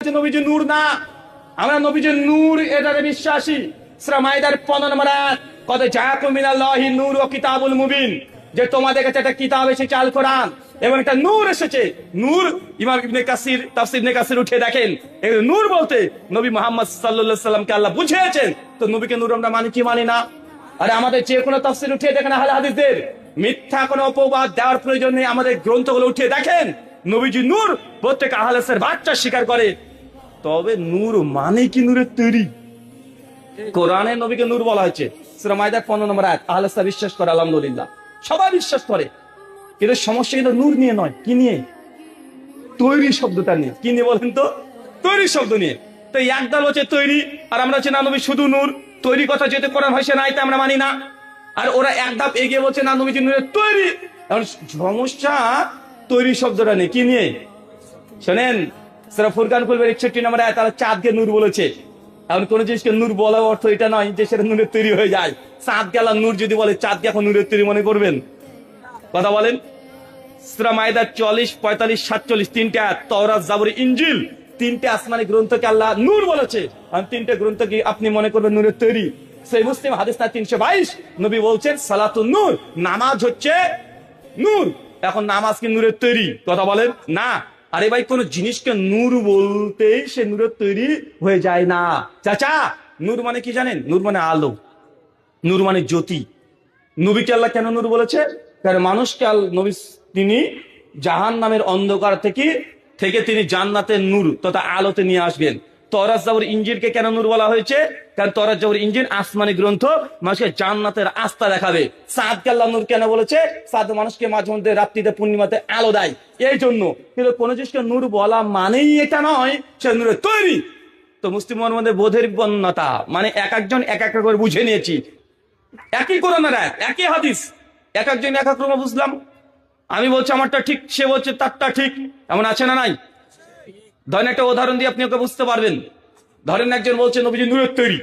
নবীজি নূর না, আমরা নবীজি নূর এটারে বিশ্বাসী। সূরা মাইদার 15 নম্বর আয়াত, কদ জাআকুম মিনাল্লাহি নূর ওয়া কিতাবুল মুবিন, যে তোমাদের কাছে একটা কিতাব এসেছে আল কোরআন এবং একটা নূর এসেছে। নূর ইমাম ইবনে কাসির তাফসীর ইবনে কাসির উঠে দেখেন, এই নূর বলতে নবী মুহাম্মদ সাল্লাল্লাহু আলাইহি সাল্লামকে আল্লাহ বুঝিয়েছেন। তো নবীকে নূর আমরা মানি কি মানি না? আরে আমাদের যে কোনো তাফসীর উঠে দেখেন, আহলে হাদিসদের মিথ্যা কোনো অপবাদ দেওয়ার প্রয়োজন নেই। আমাদের গ্রন্থগুলো উঠে দেখেন, নবীজি নূর প্রত্যেক আহলে হাদিসের বাচ্চা স্বীকার করে। তবে নূর মানে কি নূরের তৈরি? কোরআনে নবীকে নূর বলা হয়েছে, সূরা মাইদার 15 নম্বর আয়াত। আহলে হাদিস বিশ্বাস করে, আলহামদুলিল্লাহ, সবাই বিশ্বাস করে। কিন্তু সমস্যা কিন্তু নূর নিয়ে নয়, কি নিয়ে? তৈরি শব্দটা নিয়ে। কি নিয়ে বলেন তো? তৈরি শব্দ নিয়ে। তো একদল হচ্ছে তৈরি, আর আমরা হচ্ছে না নবী শুধু নূর। তৈরি কথা যেতে কোরআন হয়েছে না, এটা আমরা মানি না। আর ওরা এক ধাপ এগিয়ে বলছে না নবীজি নূরের তৈরি। এখন সমস্যা তৈরি শব্দটা নিয়ে। কি নিয়ে শোনেন, সূরা ফুরকান খুলবে 61 নম্বর আয়াত, তারা চাঁদকে নূর বলেছে। এখন কোন জিনিসকে নূর বলার অর্থ এটা নয় যে সেটা নূরের তৈরি হয়ে যায়। চাঁদ গেল নূর যদি বলে, চাঁদকে এখন নূরের তৈরি মনে করবেন? কথা বলেন। সূরা মাইদা 40, 45, 47 তিনটা আয়াত, তাওরাত, জাবুর, ইনজিল, তিনটে আসমানি গ্রন্থকে আল্লাহ নূর বলেছে। আর তিনটে গ্রন্থ কি আপনি মনে করবেন নূরের তৈরি? সেই মুসলিম হাদিস 322 নবী বলছেন সালাতুন নূর, নামাজ হচ্ছে নূর। এখন নামাজ কি নূরের তৈরি? কথা বলেন না। আরে ভাই, কোন জিনিসকে নূর বলতেই সে নূরের তৈরি হয়ে যায় না। চাচা, নূর মানে কি জানেন? নূর মানে আলো, নূর মানে জ্যোতি। নবীকে আল্লাহ কেন নূর বলেছে? কারণ মানুষকে নবী তিনি জাহান নামের অন্ধকার থেকে তিনি জান্নাতের নূর তথা আলোতে নিয়ে আসবেন। তাওরাত, জাবুর, ইনজিলকে কেন নূর বলা হয়েছে? কারণ তাওরাত, জাবুর, ইনজিল আসমানি গ্রন্থ মানুষকে জান্নাতের আস্থা দেখাবে। চাঁদকে আল্লাহ নূর কেন বলেছে? চাঁদ মানুষকে মাঝে মধ্যে রাত্রিতে পূর্ণিমাতে আলো দেয়, এই জন্য। কিন্তু কোন জিনিসকে নূর বলা মানেই এটা নয় সে নূরের তৈরি। তো মুসলিমের মধ্যে বোধের বন্যতা, মানে এক একজন এক এক করে বুঝে নিয়েছি। একই কোরআনের আয়াত, একই হাদিস, এক একজন এক এক রকম বুঝলাম। আমি বলছি আমারটা ঠিক, সে বলছে তারটা ঠিক। এমন আছে না নাই? ধরেন একটা উদাহরণ দিয়ে আপনি ওকে বুঝতে পারবেন। ধরেন একজন বলছে নবীজি নূরের তৈরি,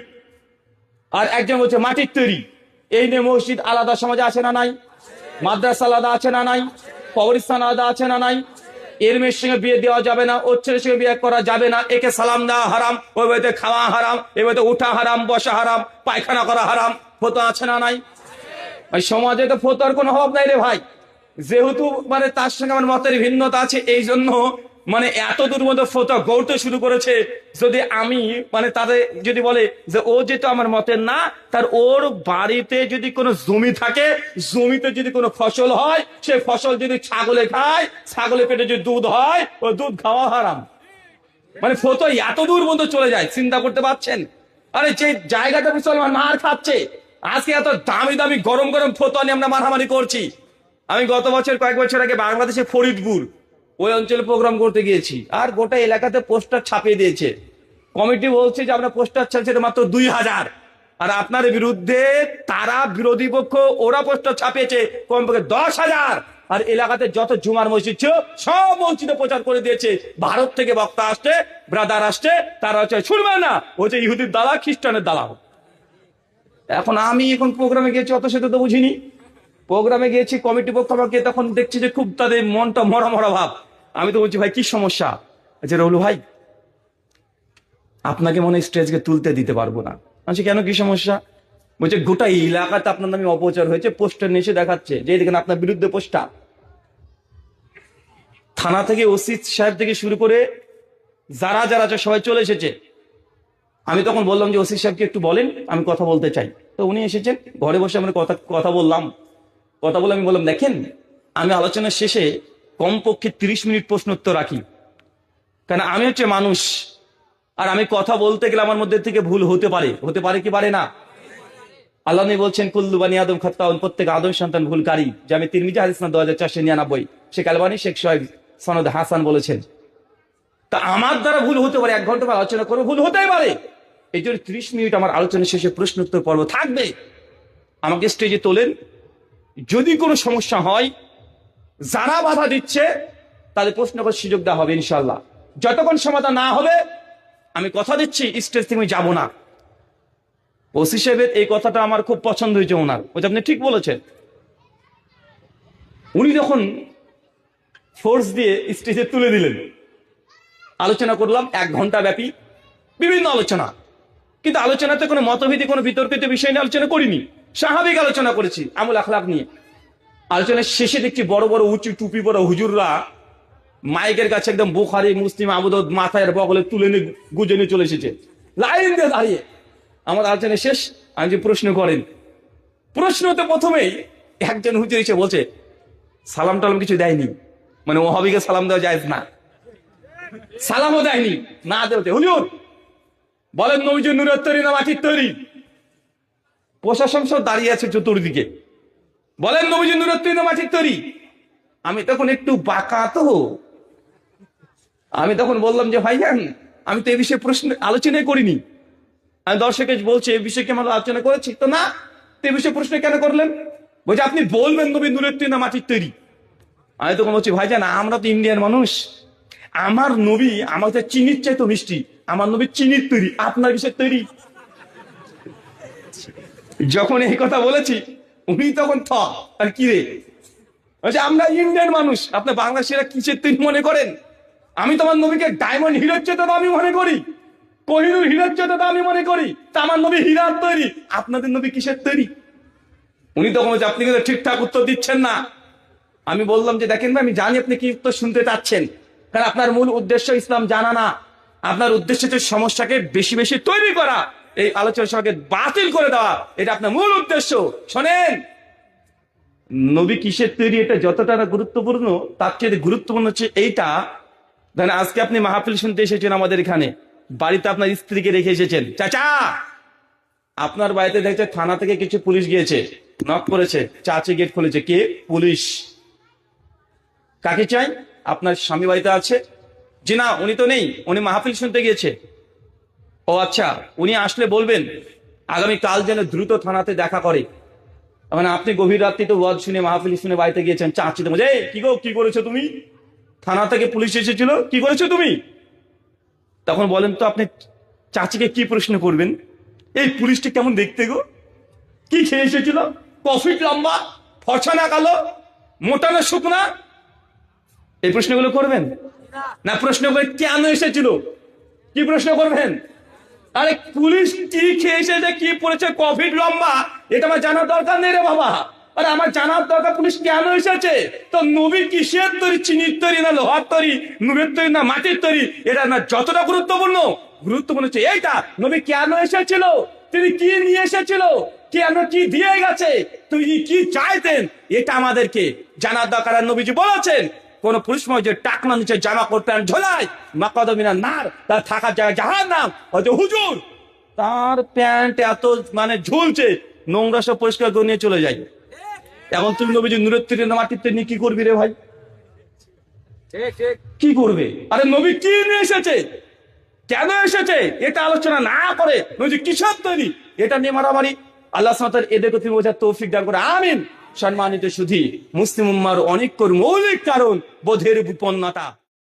আর একজন বলছে মাটির তৈরি। এই নিয়ে মসজিদ আলাদা সমাজে আছে না নাই? মাদ্রাসা আলাদা আছে না নাই? কবরস্থান আলাদা আছে না নাই? এর মেয়ের সঙ্গে বিয়ে দেওয়া যাবে না, ওর ছেলের সঙ্গে বিয়ে করা যাবে না, একে সালাম দেওয়া হারাম, ওই বাড়িতে খাওয়া হারাম, এই বাড়িতে উঠা হারাম, বসা হারাম, পায়খানা করা হারাম। ফতোয়া আছে না নাই? ওই সমাজে তো ফতোয়ার কোনো অভাব নাই রে ভাই। যেহেতু মানে তার সঙ্গে আমার মতের ভিন্নতা আছে, এই জন্য মানে এত দূর মতো ফতোয়া গড়তে শুরু করেছে। যদি আমি মানে তাদের যদি বলে যে ও যেহেতু আমার মতের না, তার ওর বাড়িতে যদি কোনো জমি থাকে, জমিতে যদি কোনো ফসল হয়, সে ফসল যদি ছাগলে খায়, ছাগলের পেটে যদি দুধ হয়, ও দুধ খাওয়া হারাম। মানে ফতোয়া এত দূর মতো চলে যায়, চিন্তা করতে পারছেন? আরে যে জায়গাটা মুসলমান মার খাচ্ছে, আজকে এত দামি দামি গরম গরম ফতোয়া নিয়ে আমরা মারামারি করছি। আমি গত বছর কয়েক বছর আগে বাংলাদেশে ফরিদপুর ওই অঞ্চলে প্রোগ্রাম করতে গিয়েছি, আর গোটা এলাকাতে পোস্টার ছাপিয়ে দিয়েছে। কমিটি বলছে যে আমরা পোস্টার ছাড়ছি মাত্র 2000, আর আপনার বিরুদ্ধে তারা বিরোধী পক্ষ ওরা পোস্টার ছাপিয়েছে কমপক্ষে 10,000। আর এলাকাতে যত জুমার মসজিদ ছিল সব মসজিদে প্রচার করে দিয়েছে। ভারত থেকে বক্তা আসছে, ব্রাদার আসছে, তারা হচ্ছে শুনবে না, হচ্ছে ইহুদির দালাল, খ্রিস্টানের দালাল। এখন আমি এখন প্রোগ্রামে গিয়েছি, অত সেটা তো বুঝিনি। প্রোগ্রামে গিয়েছি, কমিটি পক্ষ আমাকে তখন দেখছি যে খুব তাদের মনটা মরা মরা ভাব। আমি তো বলছি ভাই কি সমস্যা? আচ্ছা রহুল ভাই, আপনাকে মনে স্টেজকে তুলতে দিতে পারবো না। আচ্ছা কেন, কি সমস্যা? বলছে গোটা এলাকাতে আপনার নামে অপচার হয়েছে, পোস্টার নিয়ে এসে দেখাচ্ছে যে দেখেন আপনার বিরুদ্ধে পোস্টার। থানা থেকে ওসি সাহেব থেকে শুরু করে যারা যারা আছে সবাই চলে এসেছে। আমি তখন বললাম যে ওসি সাহেবকে একটু বলেন, আমি কথা বলতে চাই। তো উনি এসেছেন, ঘরে বসে আমরা কথা বললাম। কথা বলে আমি বললাম দেখেন, আমি আলোচনার শেষে কমপক্ষে 30 মিনিট প্রশ্ন উত্তর রাখি, কারণ আমি হচ্ছে মানুষ, আর আমি কথা বলতে গেলে আমার মধ্যে থেকে ভুল হতে পারে কি পারে না? আল্লাহ নবী বলছেন কুল্লু বানি আদম খাত্তাউন, প্রত্যেক আদম সন্তান ভুলকারী। যে আমি তিরমিজি হাদিস না 2499, শেখ আলবানী, শেখ সোহেব সনদ হাসান বলেছেন। তা আমার দ্বারা ভুল হতে পারে, 1 ঘন্টা আলোচনা করে ভুল হতেই পারে। এই জন্য 30 মিনিট আমার আলোচনার শেষে প্রশ্ন উত্তর পর্ব থাকবে। আমাকে স্টেজে তোলেন, যদি কোনো সমস্যা হয়, যারা বাধা দিচ্ছে তাদের প্রশ্ন করার সুযোগ দেওয়া হবে ইনশাল্লাহ। যতক্ষণ সমাধান না হবে আমি কথা দিচ্ছি স্টেজ থেকে আমি যাবো না। ওসি সাহেবের এই কথাটা আমার খুব পছন্দ হয়েছে ওনার, ওটা আপনি ঠিক বলেছেন। উনি যখন ফোর্স দিয়ে স্টেজে তুলে দিলেন, আলোচনা করলাম 1 ঘন্টা ব্যাপী, বিভিন্ন আলোচনা, কিন্তু আলোচনাতে কোনো মতভেদী কোনো বিতর্কিত বিষয় নিয়ে আলোচনা করিনি, স্বাভাবিক আলোচনা করেছি আমল আখলাক নিয়ে। আলোচনার শেষে দেখছি বড় বড় উঁচু টুপি পরা হুজুররা মাইকের কাছে একদম বুখারী মুসলিম আবু দাউদ মাথায় বগলে তুলে নিয়ে গুজে নিয়ে চলে এসেছে, লাইন দিয়ে দাঁড়িয়ে। আমার আলোচনা শেষ, আমি যে প্রশ্ন করেন, প্রশ্নতে প্রথমেই একজন হুজুর এসে বলছে সালাম টালাম কিছু দেয়নি, মানে ওহাবিকে সালাম দেওয়া যায় না, সালামও দেয়নি, না দেওতে হুজুর বলেন নবীজি নূরের তৈরি না মাটির তৈরি? প্রশাসন সব দাঁড়িয়ে আছে চতুর্দিকে, বলেন নবীজি নূরের তৈরি না মাটির তৈরি? আমি তখন একটু বাঁকা, তো আমি তখন বললাম যে ভাইজান আমি তো এই বিষয়ে প্রশ্ন আলোচনাই করিনি, আমি দর্শকে বলছি এই বিষয়ে কি আমরা আলোচনা করেছি? তো না, তো এই বিষয়ে প্রশ্ন কেন করলেন? বলছে আপনি বলবেন নবী নূরের তৈরি না মাটির তৈরি? আমি তখন বলছি ভাইজান আমরা তো ইন্ডিয়ান মানুষ, আমার নবী আমাদের চিনির চাইতো মিষ্টি, আমার নবী চিনির তৈরি, আপনার কিসের তৈরি? যখন এই কথা বলেছি উনি তখন আর কি রে, বলছে আমরা ইন্ডিয়ান মানুষ, আপনার বাংলাদেশিরা কিসের তৈরি মনে করেন? আমি তোমার নবীকে ডায়মন্ড হিরোর চেয়ে দামি মনে করি, কোহিনুর হিরোর চেয়ে দামি মনে করি, তা আমার নবী হীরার তৈরি, আপনাদের নবী কিসের তৈরি? উনি তখন বলছে আপনি কিন্তু ঠিকঠাক উত্তর দিচ্ছেন না। আমি বললাম যে দেখেন ভাই, আমি জানি আপনি কি উত্তর শুনতে চাচ্ছেন, কারণ আপনার মূল উদ্দেশ্য ইসলাম জানা না, আপনার উদ্দেশ্য হচ্ছে সমস্যাকে বেশি বেশি তৈরি করা, এই আলোচনা সভাকে বাতিল করে দেওয়া, এটা আপনার মূল উদ্দেশ্য। শোনেন, নবী কিসের তৈরি এটা যতটা না গুরুত্বপূর্ণ, তার চেয়ে গুরুত্বপূর্ণ হচ্ছে এইটা, ধরেন আজকে আপনি মাহফিল শুনতে এসেছেন আমাদের এখানে, বাড়িতে আপনার স্ত্রীকে রেখে এসেছেন, চাচা আপনার বাড়িতে দেখছে থানা থেকে কিছু পুলিশ গিয়েছে, নক করেছে, চাচি গেট খুলেছে, কে? পুলিশ। কাকে চাই? আপনার স্বামী বাড়িতে আছে? জি না, উনি তো নেই, উনি মাহফিল শুনতে গিয়েছে। ও আচ্ছা, উনি আসলে বলবেন আগামী কাল যেন দ্রুত থানাতে দেখা করে। মানে আপনি গভীর রাত্রিতে ওয়াজ শুনে মাহফিল শুনে বাড়িতে গিয়েছেন, চাচি তো বলছে কি গো কি করেছো তুমি, থানা থেকে পুলিশ এসেছিল, কি করেছো তুমি? তখন বলেন তো আপনি চাচিকে কি প্রশ্ন করবেন? এই পুলিশটা কেমন দেখতে গো, কি খেয়ে এসেছিল, কফি লম্বা, ফর্সা না কালো, মোটা না শুকনা? এই প্রশ্নগুলো করবেন না? প্রশ্ন করে কেন এসেছিল, কি প্রশ্ন করবেন? আরে পুলিশ কি খেয়ে এসেছে, কি পড়েছে, কফি লম্বা, এটা আমার জানার দরকার নেই রে বাবা। আরে আমার জানার দরকার পুলিশ কেন এসেছে, তো নবী কিসের তৈরি, চিনির তৈরি না লোহার তৈরি, নূরের তৈরি না মাটির তৈরি, এটা না যতটা গুরুত্বপূর্ণ, গুরুত্বপূর্ণ হচ্ছে এইটা নবী কেন এসেছিল, তিনি কি নিয়ে এসেছিল, কেন কি দিয়ে গেছে, তিনি কি চাইতেন, এটা আমাদেরকে জানার দরকার। আর নবীজি বলেছেন কোন পুরুষ মহিলা টাকনা নিচে জামা করতে ঝোলায় মাকাদমিনা নার, তার থাকার জায়গা জাহান্নাম। হয়তো হুজুর তার প্যান্ট এত মানে ঝুলছে, নোংরা সব পরিষ্কার করে নিয়ে চলে যায়। এখন তুমি নবীজি নূরের তৈরি না মাটির তৈরি কি করবি রে ভাই, কি করবে? আরে নবী কি নিয়ে এসেছে, কেন এসেছে, এটা আলোচনা না করে নবীজি কিসের তৈরি এটা নিয়ে মারামারি। আল্লাহ সুবহানাহু ওয়া তাআলা এদেরকে তুমি বোঝার তৌফিক দান করে, আমিন। সম্মানিত সুধী, মুসলিম উম্মাহর অনেক মৌলিক কারণ বোধের বিপন্নতা।